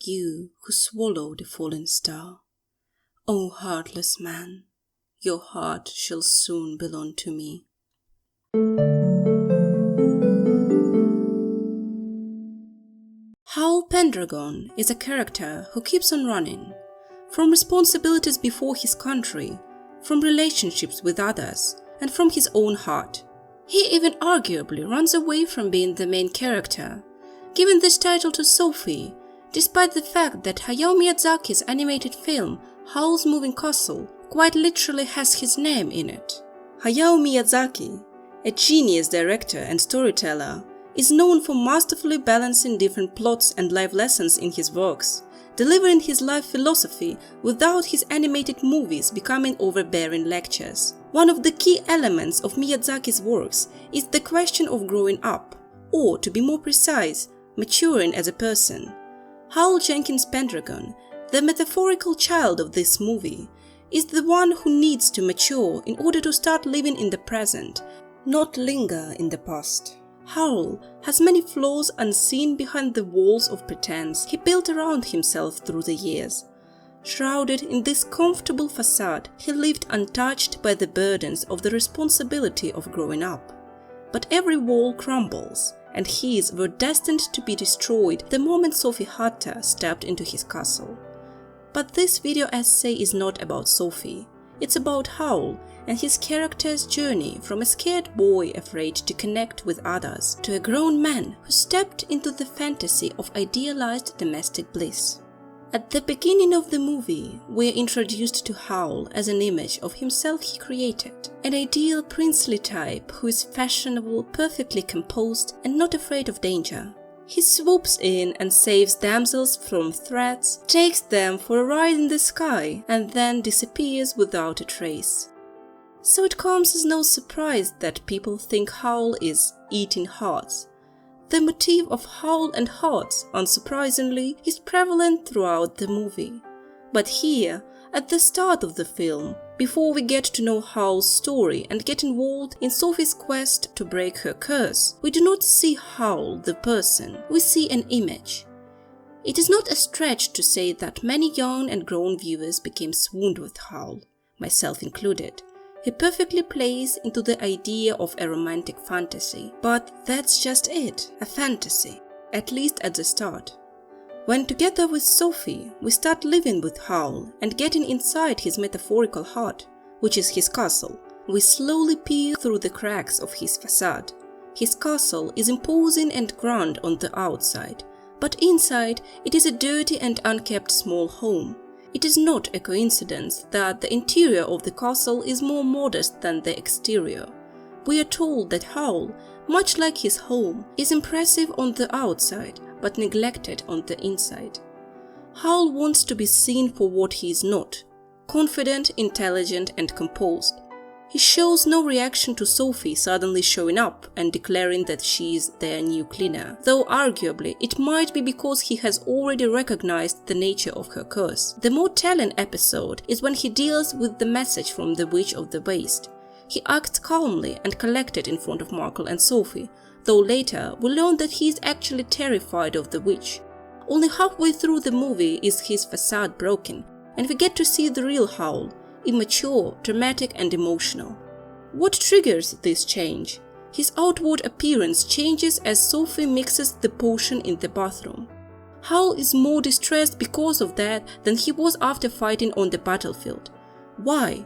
you who swallow the fallen star. O heartless man, your heart shall soon belong to me. Howl Pendragon is a character who keeps on running, from responsibilities before his country, from relationships with others, and from his own heart. He even arguably runs away from being the main character, giving this title to Sophie, despite the fact that Hayao Miyazaki's animated film Howl's Moving Castle quite literally has his name in it. Hayao Miyazaki, a genius director and storyteller, is known for masterfully balancing different plots and life lessons in his works, delivering his life philosophy without his animated movies becoming overbearing lectures. One of the key elements of Miyazaki's works is the question of growing up, or to be more precise, maturing as a person. Howl Jenkins Pendragon, the metaphorical child of this movie, is the one who needs to mature in order to start living in the present, not linger in the past. Howl has many flaws unseen behind the walls of pretense he built around himself through the years. Shrouded in this comfortable facade, he lived untouched by the burdens of the responsibility of growing up. But every wall crumbles, and his were destined to be destroyed the moment Sophie Hatta stepped into his castle. But this video essay is not about Sophie. It's about Howl and his character's journey from a scared boy afraid to connect with others to a grown man who stepped into the fantasy of idealized domestic bliss. At the beginning of the movie, we are introduced to Howl as an image of himself he created, an ideal princely type who is fashionable, perfectly composed, and not afraid of danger. He swoops in and saves damsels from threats, takes them for a ride in the sky, and then disappears without a trace. So it comes as no surprise that people think Howl is eating hearts. The motif of Howl and hearts, unsurprisingly, is prevalent throughout the movie. But here, at the start of the film, before we get to know Howl's story and get involved in Sophie's quest to break her curse, we do not see Howl the person, we see an image. It is not a stretch to say that many young and grown viewers became swooned with Howl, myself included. He perfectly plays into the idea of a romantic fantasy, but that's just it, a fantasy, at least at the start. When together with Sophie, we start living with Howl and getting inside his metaphorical heart, which is his castle, we slowly peer through the cracks of his facade. His castle is imposing and grand on the outside, but inside it is a dirty and unkept small home. It is not a coincidence that the interior of the castle is more modest than the exterior. We are told that Howl, much like his home, is impressive on the outside, but neglected on the inside. Howl wants to be seen for what he is not: confident, intelligent, and composed. He shows no reaction to Sophie suddenly showing up and declaring that she is their new cleaner, though arguably it might be because he has already recognized the nature of her curse. The more telling episode is when he deals with the message from the Witch of the Waste. He acts calmly and collected in front of Markle and Sophie, though later we learn that he is actually terrified of the witch. Only halfway through the movie is his facade broken, and we get to see the real Howl, immature, dramatic, and emotional. What triggers this change? His outward appearance changes as Sophie mixes the potion in the bathroom. Howl is more distressed because of that than he was after fighting on the battlefield. Why?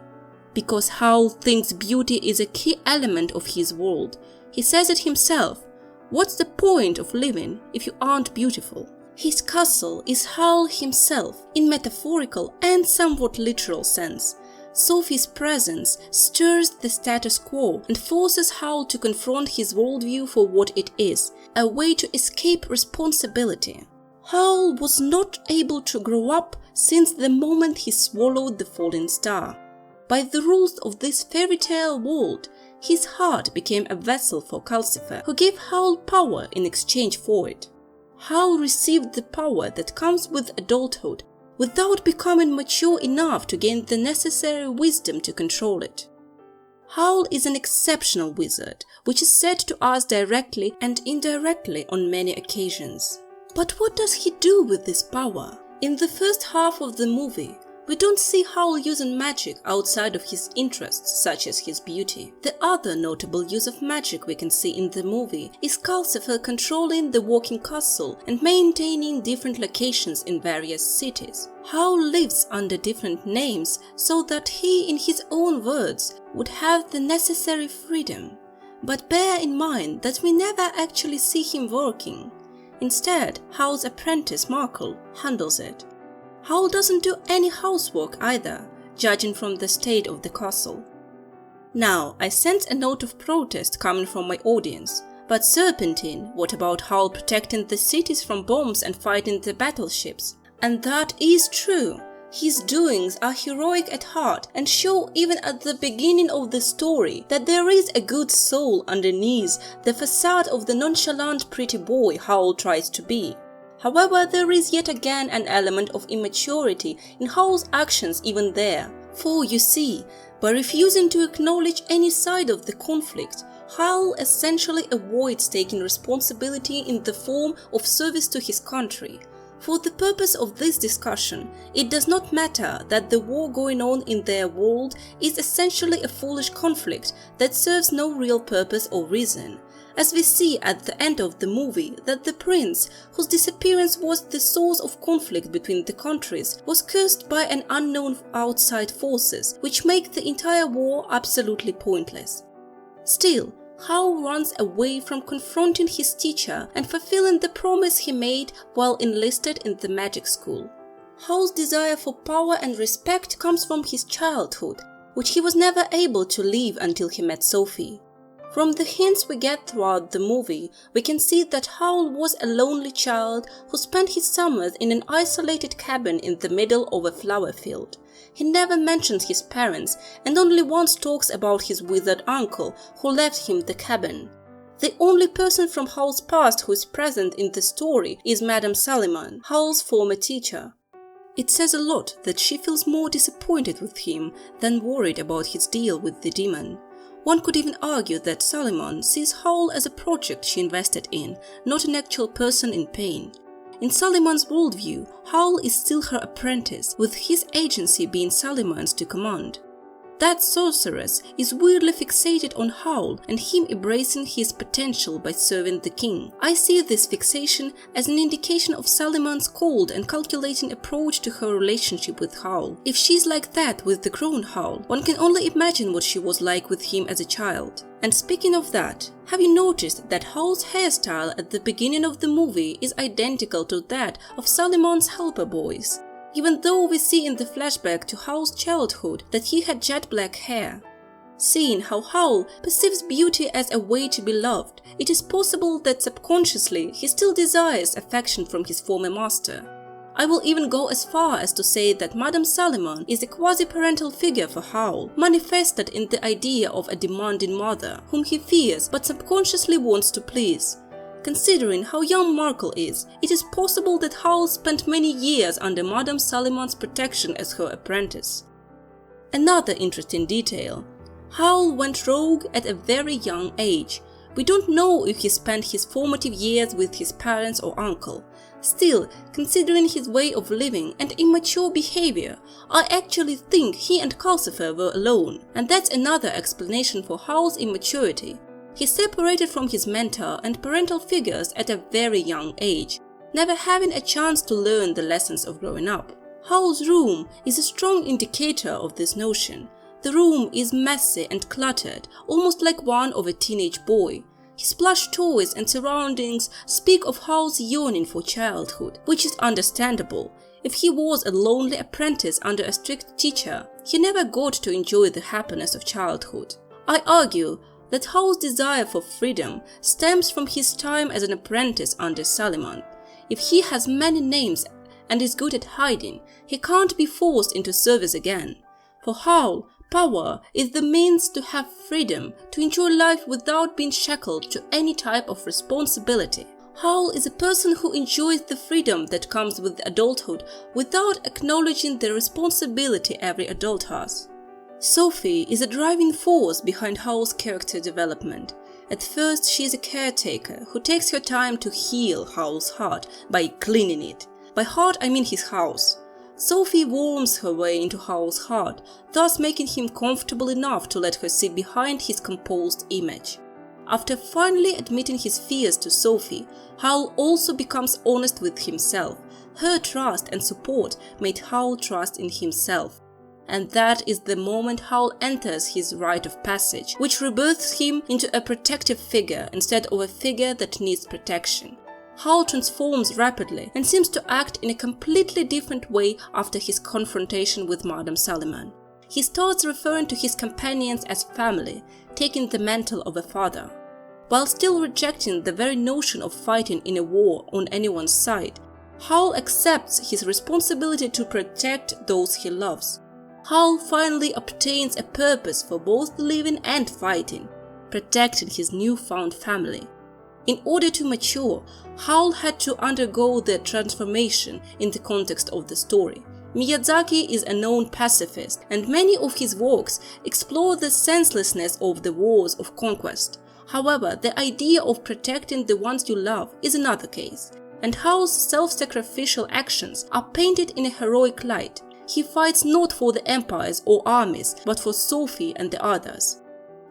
Because Howl thinks beauty is a key element of his world. He says it himself. What's the point of living if you aren't beautiful? His castle is Howl himself, in metaphorical and somewhat literal sense. Sophie's presence stirs the status quo and forces Howl to confront his worldview for what it is, a way to escape responsibility. Howl was not able to grow up since the moment he swallowed the falling star. By the rules of this fairy tale world, his heart became a vessel for Calcifer, who gave Howl power in exchange for it. Howl received the power that comes with adulthood, without becoming mature enough to gain the necessary wisdom to control it. Howl is an exceptional wizard, which is said to us directly and indirectly on many occasions. But what does he do with this power? In the first half of the movie, we don't see Howl using magic outside of his interests, such as his beauty. The other notable use of magic we can see in the movie is Calcifer controlling the walking castle and maintaining different locations in various cities. Howl lives under different names so that he, in his own words, would have the necessary freedom. But bear in mind that we never actually see him working. Instead, Howl's apprentice Markle handles it. Howl doesn't do any housework either, judging from the state of the castle. Now, I sense a note of protest coming from my audience. But Serpentine, what about Howl protecting the cities from bombs and fighting the battleships? And that is true. His doings are heroic at heart and show even at the beginning of the story that there is a good soul underneath the facade of the nonchalant pretty boy Howl tries to be. However, there is yet again an element of immaturity in Howl's actions even there. For you see, by refusing to acknowledge any side of the conflict, Howl essentially avoids taking responsibility in the form of service to his country. For the purpose of this discussion, it does not matter that the war going on in their world is essentially a foolish conflict that serves no real purpose or reason. As we see at the end of the movie that the prince, whose disappearance was the source of conflict between the countries, was cursed by an unknown outside forces, which make the entire war absolutely pointless. Still, Howl runs away from confronting his teacher and fulfilling the promise he made while enlisted in the magic school. Howl's desire for power and respect comes from his childhood, which he was never able to leave until he met Sophie. From the hints we get throughout the movie, we can see that Howl was a lonely child who spent his summers in an isolated cabin in the middle of a flower field. He never mentions his parents and only once talks about his withered uncle who left him the cabin. The only person from Howl's past who is present in the story is Madame Salimon, Howl's former teacher. It says a lot that she feels more disappointed with him than worried about his deal with the demon. One could even argue that Salimon sees Howl as a project she invested in, not an actual person in pain. In Salimon's worldview, Howl is still her apprentice, with his agency being Salimon's to command. That sorceress is weirdly fixated on Howl and him embracing his potential by serving the king. I see this fixation as an indication of Salimon's cold and calculating approach to her relationship with Howl. If she's like that with the grown Howl, one can only imagine what she was like with him as a child. And speaking of that, have you noticed that Howl's hairstyle at the beginning of the movie is identical to that of Salimon's helper boys? Even though we see in the flashback to Howl's childhood that he had jet black hair. Seeing how Howl perceives beauty as a way to be loved, it is possible that subconsciously he still desires affection from his former master. I will even go as far as to say that Madame Salimon is a quasi-parental figure for Howl, manifested in the idea of a demanding mother, whom he fears but subconsciously wants to please. Considering how young Markle is, it is possible that Howl spent many years under Madame Salimon's protection as her apprentice. Another interesting detail. Howl went rogue at a very young age. We don't know if he spent his formative years with his parents or uncle. Still, considering his way of living and immature behavior, I actually think he and Calcifer were alone, and that's another explanation for Howl's immaturity. He separated from his mentor and parental figures at a very young age, never having a chance to learn the lessons of growing up. Howl's room is a strong indicator of this notion. The room is messy and cluttered, almost like one of a teenage boy. His plush toys and surroundings speak of Howl's yearning for childhood, which is understandable. If he was a lonely apprentice under a strict teacher, he never got to enjoy the happiness of childhood. I argue that Howl's desire for freedom stems from his time as an apprentice under Salimon. If he has many names and is good at hiding, he can't be forced into service again. For Howl, power is the means to have freedom, to enjoy life without being shackled to any type of responsibility. Howl is a person who enjoys the freedom that comes with adulthood without acknowledging the responsibility every adult has. Sophie is a driving force behind Howl's character development. At first, she is a caretaker who takes her time to heal Howl's heart by cleaning it. By heart, I mean his house. Sophie warms her way into Howl's heart, thus making him comfortable enough to let her sit behind his composed image. After finally admitting his fears to Sophie, Howl also becomes honest with himself. Her trust and support made Howl trust in himself. And that is the moment Howl enters his rite of passage, which rebirths him into a protective figure instead of a figure that needs protection. Howl transforms rapidly and seems to act in a completely different way after his confrontation with Madame Suliman. He starts referring to his companions as family, taking the mantle of a father. While still rejecting the very notion of fighting in a war on anyone's side, Howl accepts his responsibility to protect those he loves. Howl finally obtains a purpose for both living and fighting, protecting his newfound family. In order to mature, Howl had to undergo the transformation in the context of the story. Miyazaki is a known pacifist, and many of his works explore the senselessness of the wars of conquest. However, the idea of protecting the ones you love is another case, and Howl's self-sacrificial actions are painted in a heroic light. He fights not for the empires or armies, but for Sophie and the others.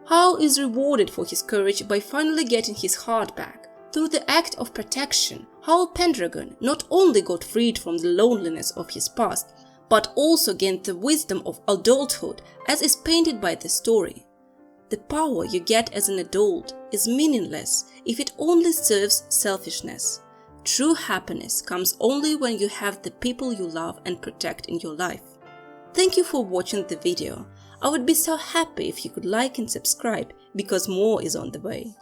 Howl is rewarded for his courage by finally getting his heart back. Through the act of protection, Howl Pendragon not only got freed from the loneliness of his past, but also gained the wisdom of adulthood as is painted by the story. The power you get as an adult is meaningless if it only serves selfishness. True happiness comes only when you have the people you love and protect in your life. Thank you for watching the video. I would be so happy if you could like and subscribe because more is on the way.